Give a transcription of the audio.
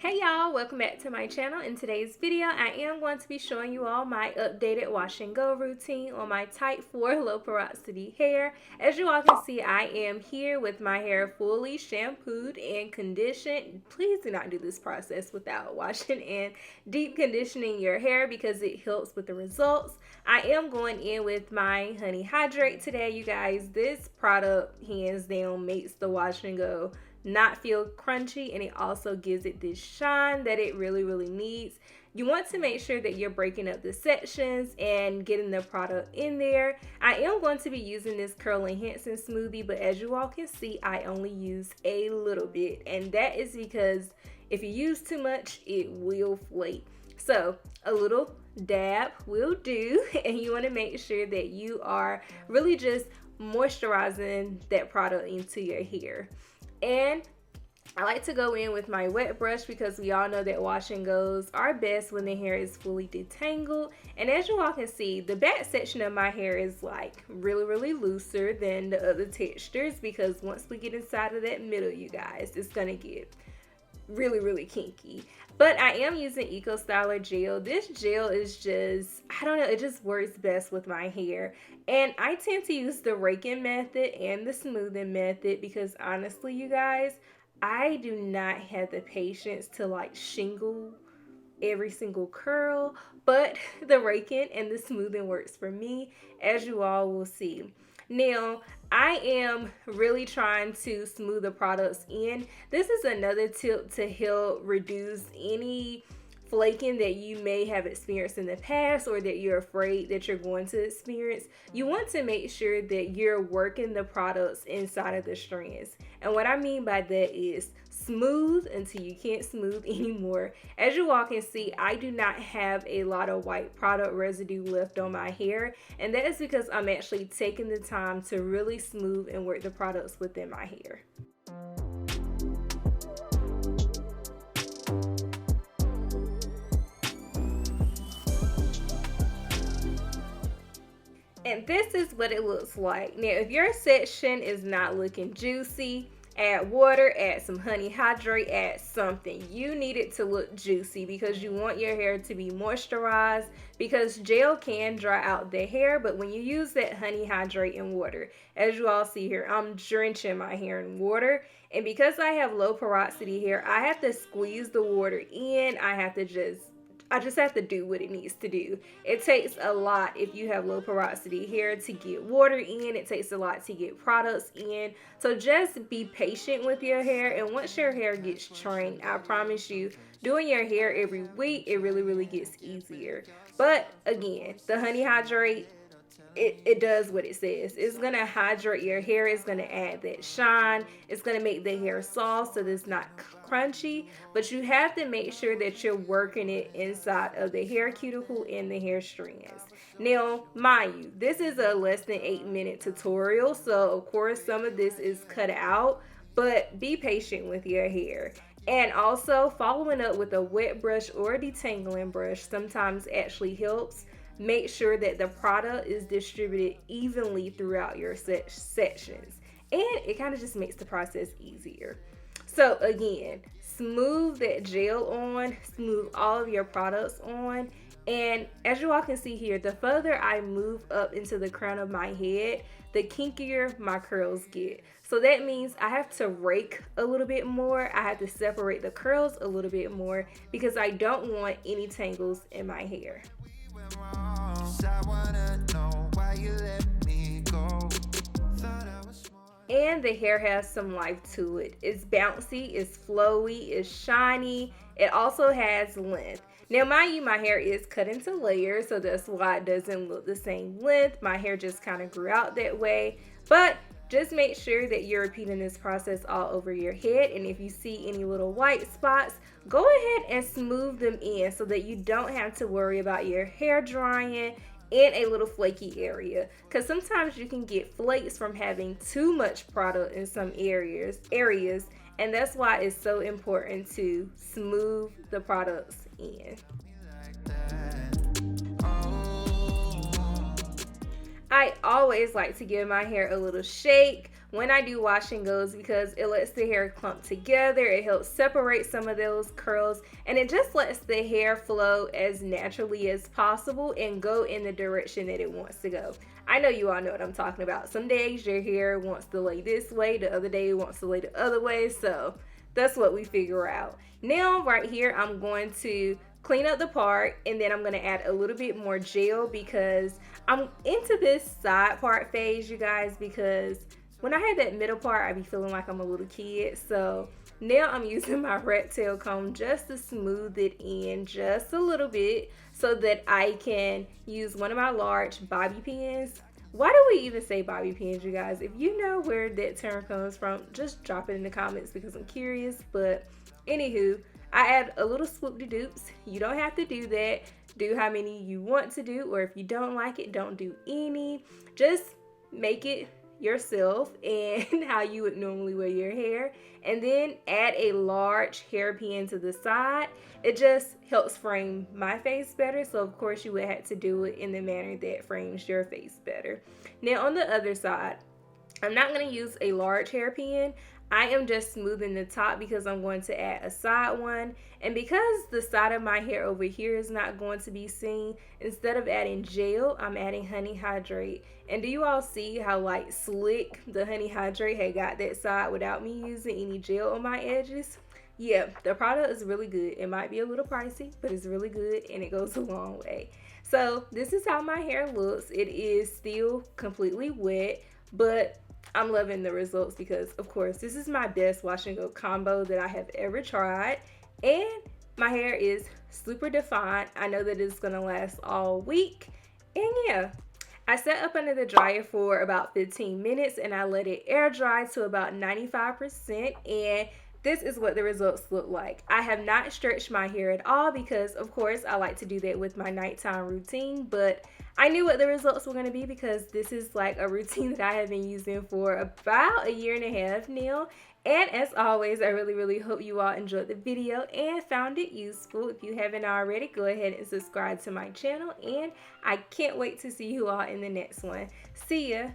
Hey y'all, welcome back to my channel. In today's video, I am going to be showing you all my updated wash and go routine on my type 4 low porosity hair. As you all can see, I am here with my hair fully shampooed and conditioned. Please do not do this process without washing and deep conditioning your hair because it helps with the results. I am going in with my Honey Hydrate today, you guys. This product hands down makes the wash and go not feel crunchy, and it also gives it this shine that it really needs. You want to make sure that you're breaking up the sections and getting the product in there. I am going to be using this curl enhancing smoothie, but as you all can see, I only use a little bit, and that is because if you use too much, it will flake. So a little dab will do, and you want to make sure that you are really just moisturizing that product into your hair. And I like to go in with my wet brush because we all know that wash and goes are best when the hair is fully detangled. And as you all can see, the back section of my hair is like really looser than the other textures, because once we get inside of that middle, you guys, it's gonna get really kinky. But I am using Eco Styler gel. This gel is just, I don't know, it just works best with my hair. And I tend to use the raking method and the smoothing method because honestly, you guys, I do not have the patience to like shingle every single curl, but the raking and the smoothing works for me, as you all will see. Now, I am really trying to smooth the products in. This is another tip to help reduce any flaking that you may have experienced in the past or that you're afraid that you're going to experience. You want to make sure that you're working the products inside of the strands. And what I mean by that is smooth until you can't smooth anymore. As you all can see, I do not have a lot of white product residue left on my hair, and that is because I'm actually taking the time to really smooth and work the products within my hair. And this is what it looks like. Now, if your section is not looking juicy, add water, add some Honey Hydrate, add something. You need it to look juicy because you want your hair to be moisturized, because gel can dry out the hair, but when you use that Honey Hydrate and water, as you all see here, I'm drenching my hair in water. And because I have low porosity hair, I have to squeeze the water in. I just have to do what it needs to do. It takes a lot if you have low porosity hair to get water in. It takes a lot to get products in. So just be patient with your hair. And once your hair gets trained, I promise you, doing your hair every week, it really gets easier. But again, the Honey Hydrate, it does what it says. It's going to hydrate your hair. It's going to add that shine. It's going to make the hair soft so that it's not crunchy. But you have to make sure that you're working it inside of the hair cuticle and the hair strands. Now, mind you, this is a less than 8-minute tutorial. So, of course, some of this is cut out. But be patient with your hair. And also, following up with a wet brush or a detangling brush sometimes actually helps. Make sure that the product is distributed evenly throughout your sections, and it kind of just makes the process easier. So again, smooth that gel on, smooth all of your products on, and as you all can see here, the further I move up into the crown of my head, the kinkier my curls get. So that means I have to rake a little bit more. I have to separate the curls a little bit more because I don't want any tangles in my hair. And the hair has some life to it. It's bouncy, it's flowy, it's shiny. It also has length. Now, mind you, my hair is cut into layers, so that's why it doesn't look the same length. My hair just kind of grew out that way. But just make sure that you're repeating this process all over your head. And if you see any little white spots, go ahead and smooth them in so that you don't have to worry about your hair drying in a little flaky area, because sometimes you can get flakes from having too much product in some areas, and that's why it's so important to smooth the products in. I always like to give my hair a little shake when I do wash and goes because it lets the hair clump together. It helps separate some of those curls, and it just lets the hair flow as naturally as possible and go in the direction that it wants to go. I know you all know what I'm talking about. Some days your hair wants to lay this way, the other day it wants to lay the other way, so that's what we figure out. Now right here I'm going to clean up the part, and then I'm going to add a little bit more gel because I'm into this side part phase, you guys, because when I had that middle part, I be feeling like I'm a little kid. So now I'm using my rat tail comb just to smooth it in just a little bit so that I can use one of my large bobby pins. Why do we even say bobby pins, you guys? If you know where that term comes from, just drop it in the comments because I'm curious. But anywho, I add a little swoop-de-doops. You don't have to do that. Do how many you want to do, or if you don't like it, don't do any. Just make it yourself and how you would normally wear your hair, and then add a large hairpin to the side. It just helps frame my face better, so of course you would have to do it in the manner that frames your face better. Now on the other side, I'm not going to use a large hairpin. I am just smoothing the top because I'm going to add a side one. And because the side of my hair over here is not going to be seen, instead of adding gel, I'm adding honey hydrate. And do you all see how like slick the honey hydrate had got that side without me using any gel on my edges? Yeah, the product is really good. It might be a little pricey, but it's really good and it goes a long way. So this is how my hair looks. It is still completely wet, but I'm loving the results because, of course, this is my best wash and go combo that I have ever tried. And my hair is super defined. I know that it's going to last all week. And yeah, I set up under the dryer for about 15 minutes and I let it air dry to about 95%. And this is what the results look like. I have not stretched my hair at all because, of course, I like to do that with my nighttime routine. But I knew what the results were going to be because this is like a routine that I have been using for about a year and a half now. And as always, I really hope you all enjoyed the video and found it useful. If you haven't already, go ahead and subscribe to my channel. And I can't wait to see you all in the next one. See ya!